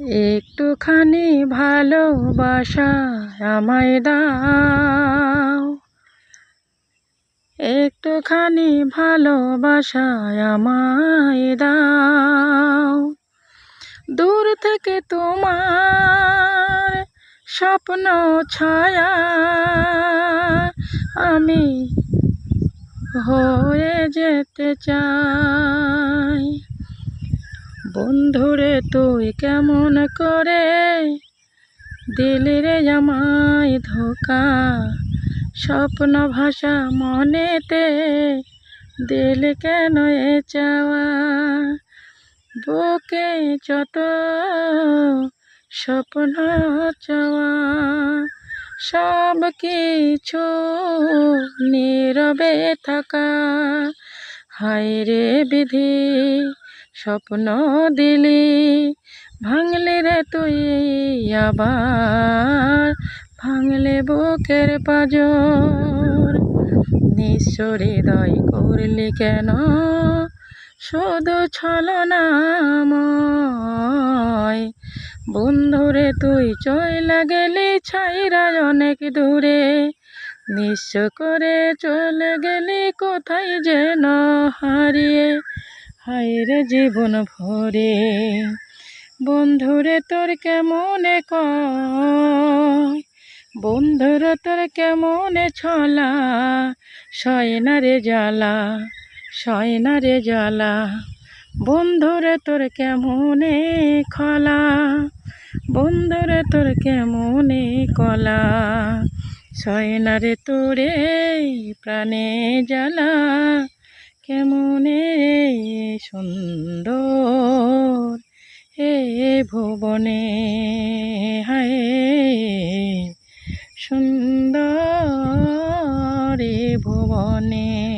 একটুখানি ভালোবাসা আমায় দাও, একটুখানি ভালোবাসা আমায় দাও। দূর থেকে তোমার স্বপ্ন ছায়া আমি হয়ে যেতে চাই। বন্ধুরে তুই কেমন করে দিলি রে আমায় ধোঁকা, স্বপ্ন ভাষা মনেতে দিলি কেন এ চাওয়া। বুকে যত স্বপ্ন চাওয়া সব কিছু নীরবে থাকা। হায় রে বিধি স্বপ্ন দিলি ভাঙলি রে তুই আবার, ভাঙলে বুকের পাঁজর। নিঃস্ব হৃদয় করলি কেন শুধু ছলনাময়। বন্ধুরে তুই চইলা গেলি ছাইরা অনেক দূরে, নিঃস্ব করে চলে গেলি কোথায় যেন হারিয়ে। হায় রে জীবন ভরে বন্ধুরে তোর কেমনে কয়, বন্ধুরে তোর কেমনে ছলা, সয় না রে জ্বালা, সয় না রে জ্বালা। বন্ধুরে তোর কেমনে খলা, বন্ধুরে তোর কেমনে কলা, সয় না রে তোরে প্রাণে জ্বালা। কেমনে সুন্দর হে ভুবনে, হায় সুন্দর এ ভুবনে।